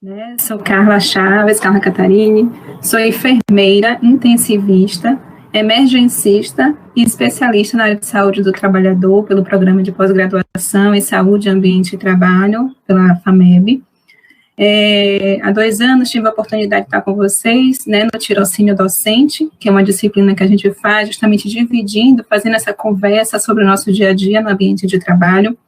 né? Sou Carla Chaves, Carla Catarine, sou enfermeira, intensivista, emergencista e especialista na área de saúde do trabalhador pelo Programa de Pós-Graduação em Saúde, Ambiente e Trabalho, pela FAMEB. Há 2 anos tive a oportunidade de estar com vocês, né, no tirocínio docente, que é uma disciplina que a gente faz justamente dividindo, fazendo essa conversa sobre o nosso dia a dia no ambiente de trabalho.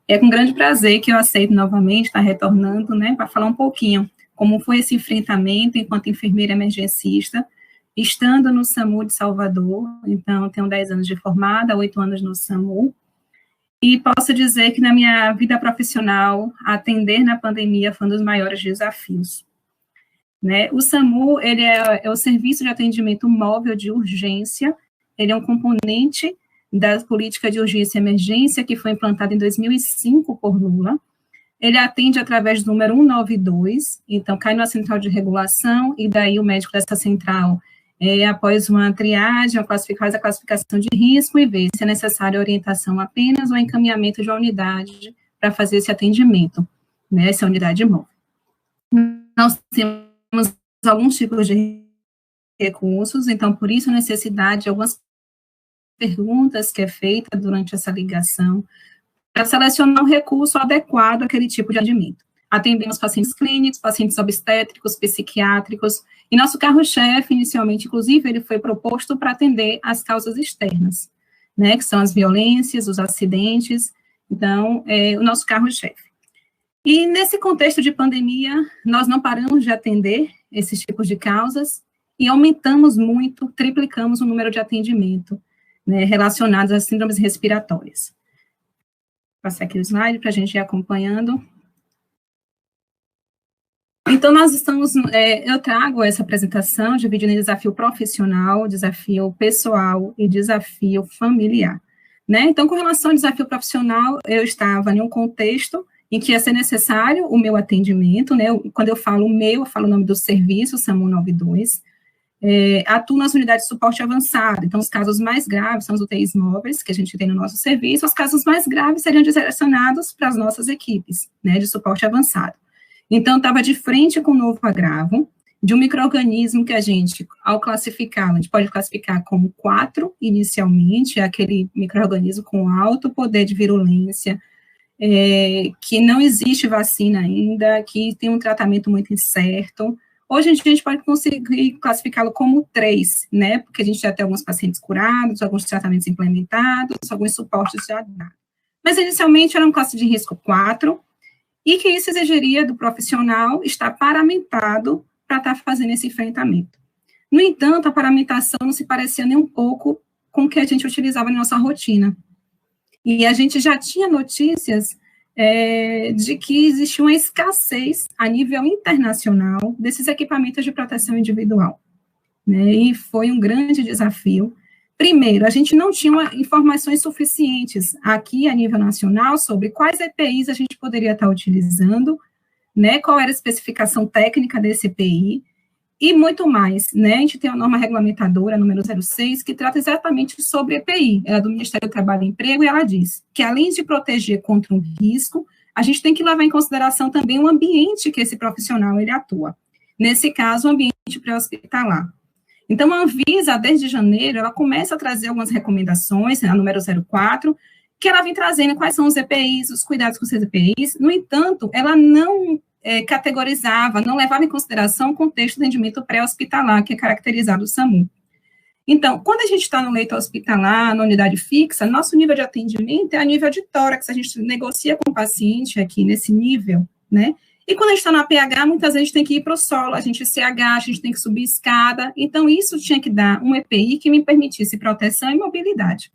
É com grande prazer que eu aceito novamente estar retornando, né, para falar um pouquinho como foi esse enfrentamento enquanto enfermeira emergencista, estando no SAMU de Salvador. Então, tenho 10 anos de formada, 8 anos no SAMU, e posso dizer que na minha vida profissional, atender na pandemia foi um dos maiores desafios, né? O SAMU, ele é o Serviço de Atendimento Móvel de Urgência, ele é um componente da política de urgência e emergência que foi implantada em 2005 por Lula. Ele atende através do número 192, então cai numa central de regulação, e daí o médico dessa central, após uma triagem, faz a classificação de risco e vê se é necessária orientação apenas ou encaminhamento de uma unidade para fazer esse atendimento, né, essa unidade móvel. Nós temos alguns tipos de recursos, então por isso a necessidade de algumas perguntas que é feita durante essa ligação, para selecionar um recurso adequado àquele tipo de atendimento. Atendemos pacientes clínicos, pacientes obstétricos, psiquiátricos, e nosso carro-chefe, inicialmente, inclusive, ele foi proposto para atender as causas externas, né, que são as violências, os acidentes, então, o nosso carro-chefe. E nesse contexto de pandemia, nós não paramos de atender esses tipos de causas e aumentamos muito, triplicamos o número de atendimento, né, relacionados às síndromes respiratórias. Vou passar aqui o slide para a gente ir acompanhando. Então, nós estamos, eu trago essa apresentação dividindo em desafio profissional, desafio pessoal e desafio familiar, né? Então, com relação ao desafio profissional, eu estava em um contexto em que ia ser necessário o meu atendimento, né? Quando eu falo o meu, eu falo o nome do serviço, SAMU 92, atuo nas unidades de suporte avançado. Então, os casos mais graves são os UTIs móveis, que a gente tem no nosso serviço, os casos mais graves seriam direcionados para as nossas equipes, né, de suporte avançado. Então, estava de frente com um novo agravo, de um micro-organismo que a gente, ao classificar, a gente pode classificar como 4, inicialmente, aquele micro-organismo com alto poder de virulência, que não existe vacina ainda, que tem um tratamento muito incerto. Hoje a gente pode conseguir classificá-lo como 3, né, porque a gente já tem alguns pacientes curados, alguns tratamentos implementados, alguns suportes já dados. Mas, inicialmente, era um classe de risco 4, e que isso exigiria do profissional estar paramentado para estar fazendo esse enfrentamento. No entanto, a paramentação não se parecia nem um pouco com o que a gente utilizava na nossa rotina. E a gente já tinha notícias de que existia uma escassez a nível internacional desses equipamentos de proteção individual, né? E foi um grande desafio. Primeiro, a gente não tinha informações suficientes aqui a nível nacional sobre quais EPIs a gente poderia estar utilizando, né, qual era a especificação técnica desse EPI, e muito mais, né, a gente tem a norma regulamentadora, número 06, que trata exatamente sobre EPI, ela é do Ministério do Trabalho e Emprego, e ela diz que, além de proteger contra um risco, a gente tem que levar em consideração também o ambiente que esse profissional, ele atua. Nesse caso, o ambiente pré-hospitalar. Então, a Anvisa, desde janeiro, ela começa a trazer algumas recomendações, a número 04, que ela vem trazendo quais são os EPIs, os cuidados com os EPIs. No entanto, ela não categorizava, não levava em consideração o contexto do atendimento pré-hospitalar, que é caracterizado o SAMU. Então, quando a gente está no leito hospitalar, na unidade fixa, nosso nível de atendimento é a nível de tórax, a gente negocia com o paciente aqui nesse nível, né? E quando a gente está na PH, muitas vezes a gente tem que ir para o solo, a gente se agacha, a gente tem que subir escada. Então, isso tinha que dar um EPI que me permitisse proteção e mobilidade.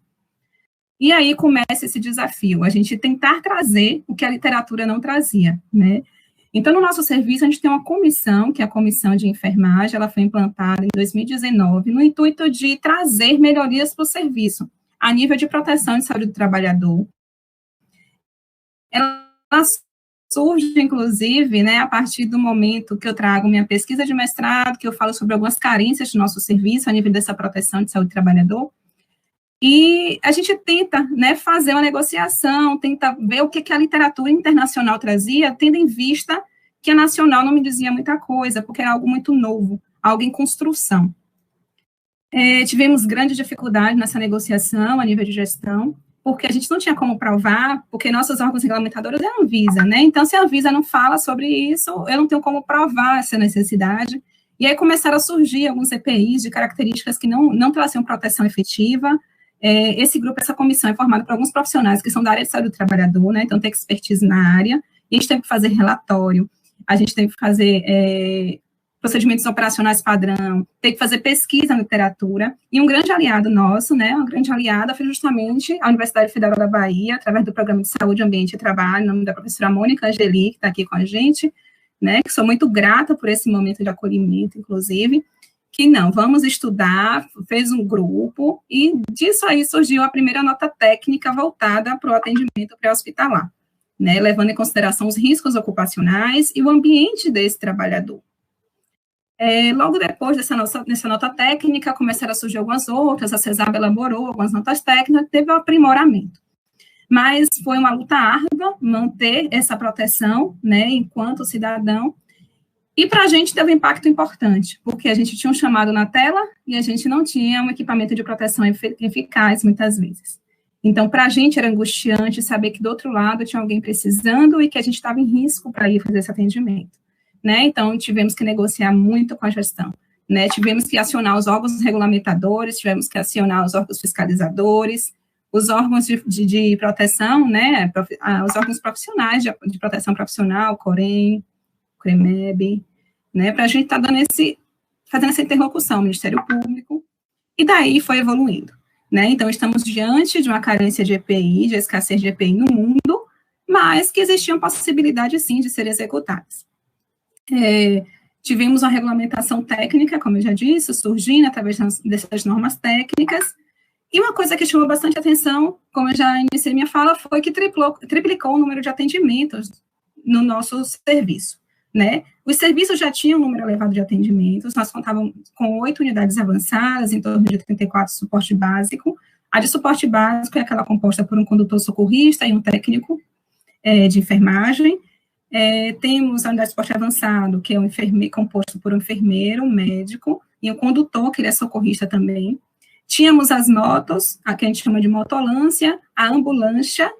E aí começa esse desafio, a gente tentar trazer o que a literatura não trazia, né? Então, no nosso serviço, a gente tem uma comissão, que é a Comissão de Enfermagem, ela foi implantada em 2019, no intuito de trazer melhorias para o serviço, a nível de proteção de saúde do trabalhador. Ela surge, inclusive, né, a partir do momento que eu trago minha pesquisa de mestrado, que eu falo sobre algumas carências do nosso serviço, a nível dessa proteção de saúde do trabalhador, e a gente tenta, né, fazer uma negociação, tenta ver o que a literatura internacional trazia, tendo em vista que a nacional não me dizia muita coisa, porque era algo muito novo, algo em construção. Tivemos grande dificuldade nessa negociação a nível de gestão, porque a gente não tinha como provar, porque nossos órgãos regulamentadores é a Anvisa, né? Então, se a Anvisa não fala sobre isso, eu não tenho como provar essa necessidade. E aí começaram a surgir alguns EPIs de características que não traziam proteção efetiva. Esse grupo, essa comissão é formada por alguns profissionais que são da área de saúde do trabalhador, né? Então, tem expertise na área, e a gente teve que fazer relatório, a gente teve que fazer procedimentos operacionais padrão, tem que fazer pesquisa na literatura, e um grande aliado nosso, né, uma grande aliada foi justamente a Universidade Federal da Bahia, através do Programa de Saúde, Ambiente e Trabalho, em nome da professora Mônica Angeli, que está aqui com a gente, né, que sou muito grata por esse momento de acolhimento, inclusive, que não, vamos estudar, fez um grupo, e disso aí surgiu a primeira nota técnica voltada para o atendimento pré-hospitalar, né, levando em consideração os riscos ocupacionais e o ambiente desse trabalhador. Logo depois dessa nota técnica, começaram a surgir algumas outras, a CESAB elaborou algumas notas técnicas, teve um aprimoramento. Mas foi uma luta árdua manter essa proteção, né, enquanto cidadão, e para a gente teve um impacto importante, porque a gente tinha um chamado na tela e a gente não tinha um equipamento de proteção eficaz, muitas vezes. Então, para a gente era angustiante saber que do outro lado tinha alguém precisando e que a gente estava em risco para ir fazer esse atendimento. Né? Então, tivemos que negociar muito com a gestão, né? Tivemos que acionar os órgãos regulamentadores, tivemos que acionar os órgãos fiscalizadores, os órgãos de proteção, né? Os órgãos profissionais de proteção profissional, COREM, CREMEB, né? Para a gente estar fazendo essa interlocução, Ministério Público, e daí foi evoluindo, né? Então, estamos diante de uma carência de EPI, de escassez de EPI no mundo, mas que existiam possibilidades, sim, de serem executadas. Tivemos uma regulamentação técnica, como eu já disse, surgindo através dessas normas técnicas, e uma coisa que chamou bastante atenção, como eu já iniciei minha fala, foi que triplicou o número de atendimentos no nosso serviço, né? Os serviços já tinham um número elevado de atendimentos, nós contávamos com 8 unidades avançadas, em torno de 34 de suporte básico. A de suporte básico é aquela composta por um condutor socorrista e um técnico de enfermagem. Temos a unidade de suporte avançado, que é composto por um enfermeiro, um médico, e um condutor, que ele é socorrista também. Tínhamos as motos, a que a gente chama de motolância, a ambulância,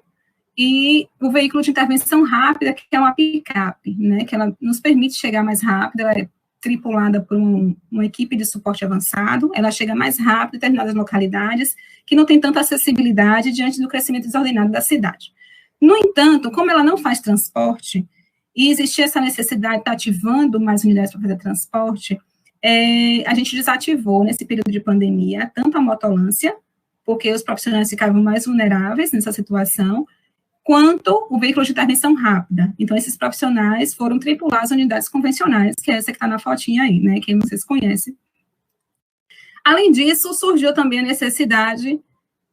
e o veículo de intervenção rápida, que é uma picape, né, que ela nos permite chegar mais rápido, ela é tripulada por uma equipe de suporte avançado, ela chega mais rápido em determinadas localidades, que não tem tanta acessibilidade diante do crescimento desordenado da cidade. No entanto, como ela não faz transporte, e existia essa necessidade de estar ativando mais unidades para fazer transporte, a gente desativou, nesse período de pandemia, tanto a motolância, porque os profissionais ficavam mais vulneráveis nessa situação, quanto o veículo de intervenção rápida. Então, esses profissionais foram tripular as unidades convencionais, que é essa que está na fotinha aí, né, que vocês conhecem. Além disso, surgiu também a necessidade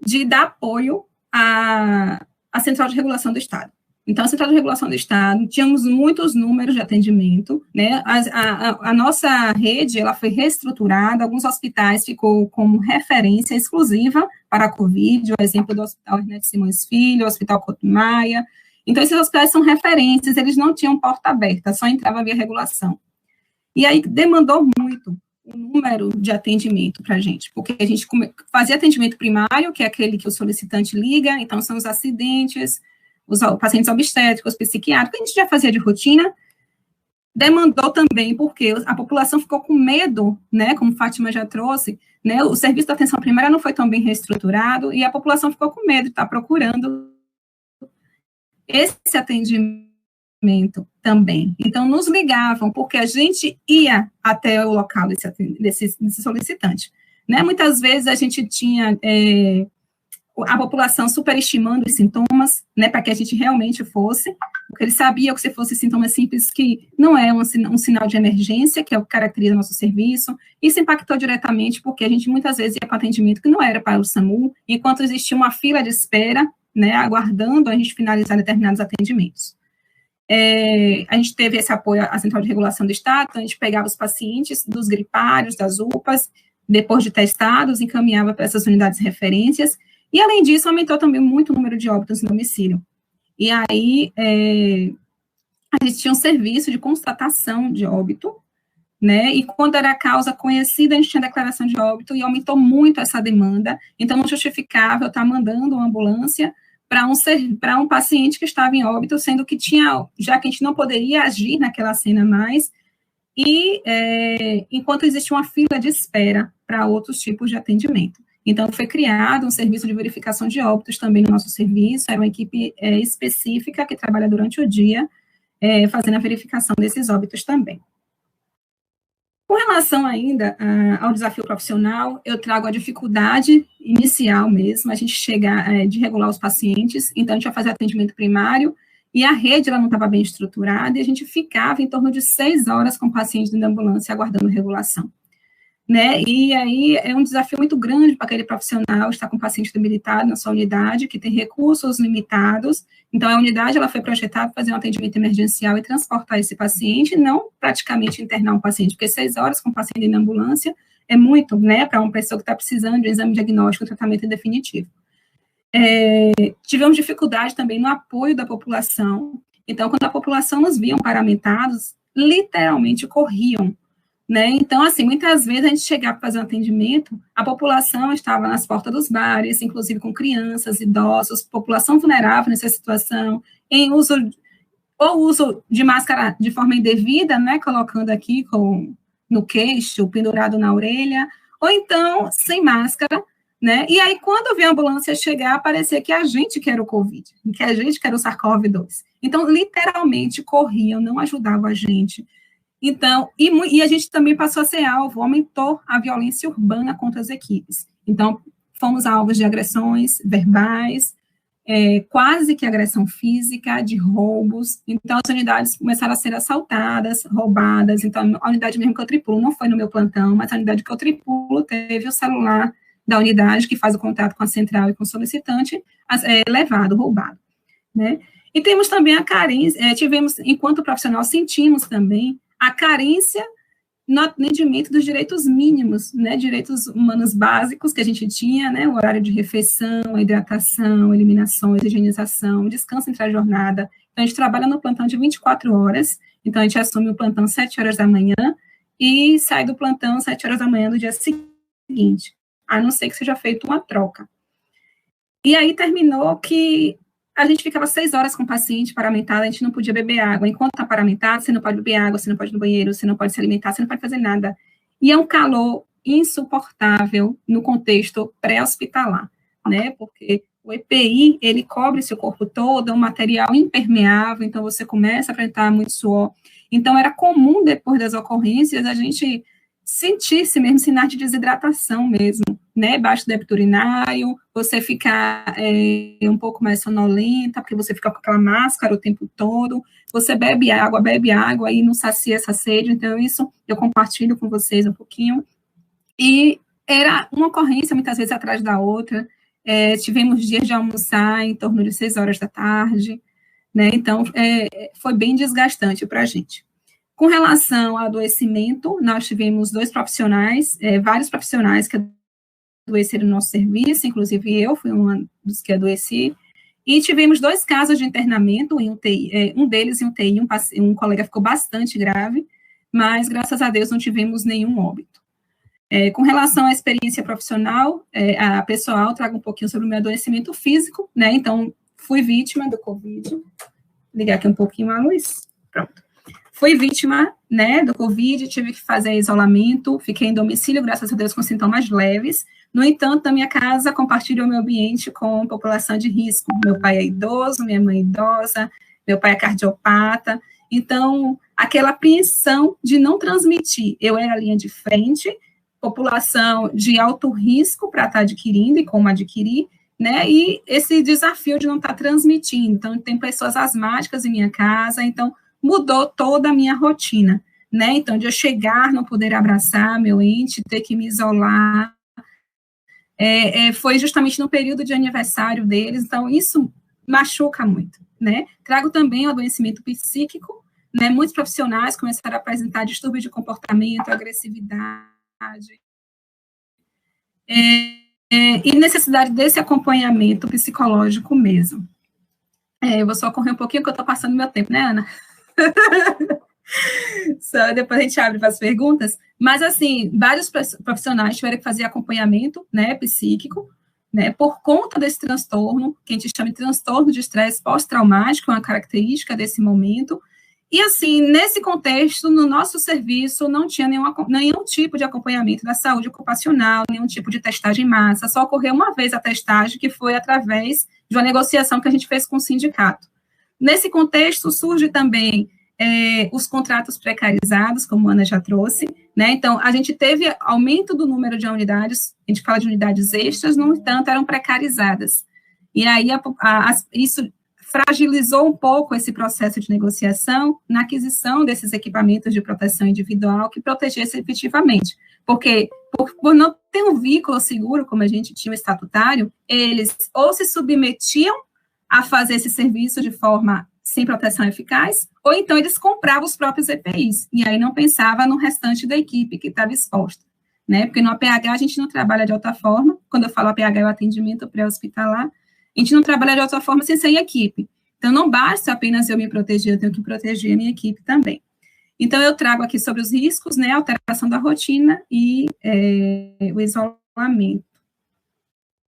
de dar apoio à Central de Regulação do Estado. Então, a Central de Regulação do Estado, tínhamos muitos números de atendimento, né, a nossa rede, ela foi reestruturada, alguns hospitais ficou como referência exclusiva para a Covid, o exemplo do Hospital Ernesto Simões Filho, o Hospital Couto Maia. Então, esses hospitais são referências, eles não tinham porta aberta, só entrava via regulação. E aí, demandou muito o número de atendimento para a gente, porque a gente fazia atendimento primário, que é aquele que o solicitante liga, então são os acidentes, os pacientes obstétricos, psiquiátricos, a gente já fazia de rotina, demandou também, porque a população ficou com medo, né, como Fátima já trouxe, né, o serviço da atenção primária não foi tão bem reestruturado, e a população ficou com medo de estar procurando esse atendimento também. Então, nos ligavam, porque a gente ia até o local desse solicitante, né, muitas vezes a gente tinha a população superestimando os sintomas, né, para que a gente realmente fosse, porque eles sabiam que se fosse sintomas simples, que não é um sinal de emergência, que é o que caracteriza nosso serviço. Isso impactou diretamente, porque a gente muitas vezes ia para atendimento que não era para o SAMU, enquanto existia uma fila de espera, né, aguardando a gente finalizar determinados atendimentos. A gente teve esse apoio à Central de Regulação do Estado, então a gente pegava os pacientes dos gripários, das UPAs, depois de testados, encaminhava para essas unidades de referências. E, além disso, aumentou também muito o número de óbitos em domicílio. E aí, a gente tinha um serviço de constatação de óbito, né? E quando era a causa conhecida, a gente tinha declaração de óbito e aumentou muito essa demanda. Então, não justificava eu estar mandando uma ambulância para um paciente que estava em óbito, sendo que já que a gente não poderia agir naquela cena mais, e enquanto existe uma fila de espera para outros tipos de atendimento. Então, foi criado um serviço de verificação de óbitos também no nosso serviço, era uma equipe específica que trabalha durante o dia, fazendo a verificação desses óbitos também. Com relação ainda ao desafio profissional, eu trago a dificuldade inicial mesmo, a gente chegar de regular os pacientes, então a gente vai fazer atendimento primário, e a rede ela não estava bem estruturada, e a gente ficava em torno de 6 horas com o paciente dentro da ambulância aguardando regulação. Né? E aí é um desafio muito grande para aquele profissional estar com o paciente debilitado na sua unidade, que tem recursos limitados. Então, a unidade ela foi projetada para fazer um atendimento emergencial e transportar esse paciente, não praticamente internar um paciente, porque 6 horas com o paciente na ambulância é muito, né, para uma pessoa que está precisando de um exame diagnóstico, tratamento definitivo. Tivemos dificuldade também no apoio da população. Então, quando a população nos viam paramentados, literalmente corriam, né? Então, assim, muitas vezes a gente chegava para fazer um atendimento, a população estava nas portas dos bares, inclusive com crianças, idosos, população vulnerável nessa situação, em uso de máscara de forma indevida, né, colocando aqui no queixo, pendurado na orelha, ou então sem máscara, né? E aí, quando veio a ambulância chegar, parecia que a gente que era o Covid, que a gente que era o SARS-CoV-2. Então, literalmente, corriam, não ajudavam a gente. Então, e a gente também passou a ser alvo, aumentou a violência urbana contra as equipes. Então, fomos alvos de agressões verbais, quase que agressão física, de roubos. Então, as unidades começaram a ser assaltadas, roubadas. Então, a unidade mesmo que eu tripulo, não foi no meu plantão, mas a unidade que eu tripulo teve o celular da unidade, que faz o contato com a central e com o solicitante, levado, roubado, né? E temos também a carência, tivemos, enquanto profissional, sentimos também a carência no atendimento dos direitos mínimos, né, direitos humanos básicos que a gente tinha, né, o horário de refeição, a hidratação, eliminações, higienização, descanso entre a jornada. Então, a gente trabalha no plantão de 24 horas, então a gente assume o plantão às 7 horas da manhã e sai do plantão às 7 horas da manhã do dia seguinte, a não ser que seja feita uma troca. E aí terminou que a gente ficava 6 horas com o paciente paramentado, a gente não podia beber água. Enquanto está paramentado, você não pode beber água, você não pode ir no banheiro, você não pode se alimentar, você não pode fazer nada. E é um calor insuportável no contexto pré-hospitalar, né? Porque o EPI, ele cobre seu corpo todo, é um material impermeável, então você começa a apresentar muito suor. Então, era comum, depois das ocorrências, a gente sentir-se mesmo sinais de desidratação mesmo, né, baixo débito urinário, você ficar um pouco mais sonolenta, porque você fica com aquela máscara o tempo todo, você bebe água e não sacia essa sede, então isso eu compartilho com vocês um pouquinho, e era uma ocorrência muitas vezes atrás da outra, tivemos dias de almoçar em torno de 6 horas da tarde, né, então foi bem desgastante para a gente. Com relação ao adoecimento, nós tivemos vários profissionais que adoeceram no nosso serviço, inclusive eu fui uma dos que adoeci, e tivemos 2 casos de internamento em UTI, um deles em UTI, um colega ficou bastante grave, mas graças a Deus não tivemos nenhum óbito. Com relação à experiência profissional, a pessoal, trago um pouquinho sobre o meu adoecimento físico, né, então fui vítima do Covid, vou ligar aqui um pouquinho a luz, pronto. Fui vítima, né, do Covid, tive que fazer isolamento, fiquei em domicílio, graças a Deus, com sintomas leves. No entanto, na minha casa, compartilho o meu ambiente com população de risco. Meu pai é idoso, minha mãe é idosa, meu pai é cardiopata. Então, aquela apreensão de não transmitir. Eu era a linha de frente, população de alto risco para estar adquirindo e como adquirir, né, e esse desafio de não estar transmitindo. Então, tem pessoas asmáticas em minha casa, então mudou toda a minha rotina, né? Então, de eu chegar, não poder abraçar meu ente, ter que me isolar, foi justamente no período de aniversário deles, então isso machuca muito, né? Trago também o adoecimento psíquico, né? Muitos profissionais começaram a apresentar distúrbio de comportamento, agressividade, e necessidade desse acompanhamento psicológico mesmo. Eu vou só correr um pouquinho, porque eu estou passando meu tempo, né, Ana? Só depois a gente abre para as perguntas. Mas, assim, vários profissionais tiveram que fazer acompanhamento, né, psíquico, né, por conta desse transtorno, que a gente chama de transtorno de estresse pós-traumático, é uma característica desse momento. E, assim, nesse contexto, no nosso serviço, não tinha nenhum tipo de acompanhamento da saúde ocupacional, nenhum tipo de testagem em massa, só ocorreu uma vez a testagem, que foi através de uma negociação que a gente fez com o sindicato. Nesse contexto, surge também os contratos precarizados, como a Ana já trouxe, né? Então, a gente teve aumento do número de unidades, a gente fala de unidades extras, no entanto, eram precarizadas. E aí, isso fragilizou um pouco esse processo de negociação na aquisição desses equipamentos de proteção individual que protegesse efetivamente. Porque, por não ter um vínculo seguro, como a gente tinha o estatutário, eles ou se submetiam a fazer esse serviço de forma sem proteção eficaz, ou então eles compravam os próprios EPIs, e aí não pensava no restante da equipe que estava exposta, né? Porque no APH a gente não trabalha de outra forma, quando eu falo APH é o atendimento pré-hospitalar, a gente não trabalha de outra forma sem ser equipe. Então, não basta apenas eu me proteger, eu tenho que proteger a minha equipe também. Então, eu trago aqui sobre os riscos, né, alteração da rotina e o isolamento.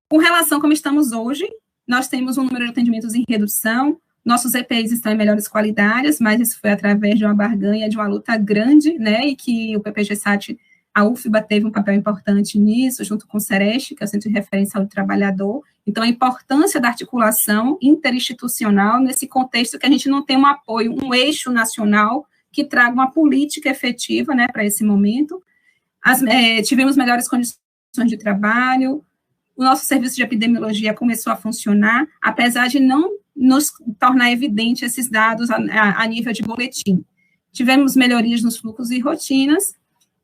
Com relação a como estamos hoje, nós temos um número de atendimentos em redução, nossos EPIs estão em melhores qualidades, mas isso foi através de uma barganha, de uma luta grande, né, e que o PPG-SAT, a UFBA teve um papel importante nisso, junto com o CEREST, que é o Centro de Referência ao Trabalhador. Então, a importância da articulação interinstitucional nesse contexto que a gente não tem um apoio, um eixo nacional que traga uma política efetiva, né, para esse momento. Tivemos melhores condições de trabalho, o nosso serviço de epidemiologia começou a funcionar, apesar de não nos tornar evidente esses dados a nível de boletim. Tivemos melhorias nos fluxos e rotinas,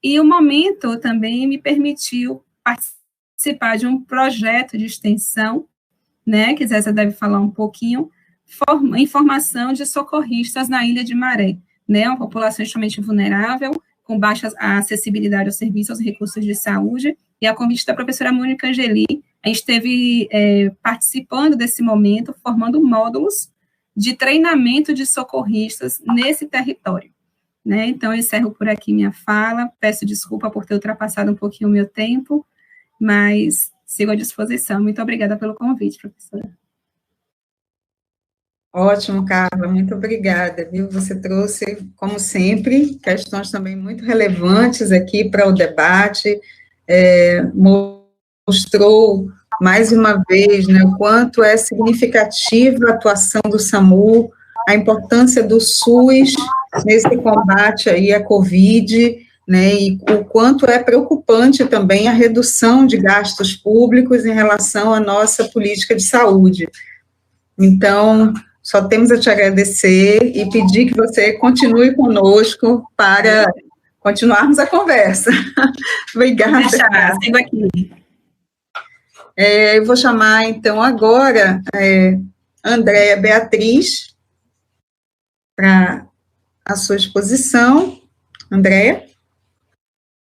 e o momento também me permitiu participar de um projeto de extensão, né, que Zézia deve falar um pouquinho, informação de socorristas na Ilha de Maré, né, uma população extremamente vulnerável, com baixa acessibilidade aos serviços, aos recursos de saúde, e a convite da professora Mônica Angeli, a gente esteve participando desse momento, formando módulos de treinamento de socorristas nesse território, né? Então, eu encerro por aqui minha fala, peço desculpa por ter ultrapassado um pouquinho o meu tempo, mas sigo à disposição. Muito obrigada pelo convite, professora. Ótimo, Carla, muito obrigada, viu? Você trouxe, como sempre, questões também muito relevantes aqui para o debate, mostrou mais uma vez, né, o quanto é significativa a atuação do SAMU, a importância do SUS nesse combate aí à Covid, né, e o quanto é preocupante também a redução de gastos públicos em relação à nossa política de saúde. Então, só temos a te agradecer e pedir que você continue conosco para continuarmos a conversa. Obrigada. Sigo aqui. Eu vou chamar, então, agora Andréa Beatriz para a sua exposição. Andréa?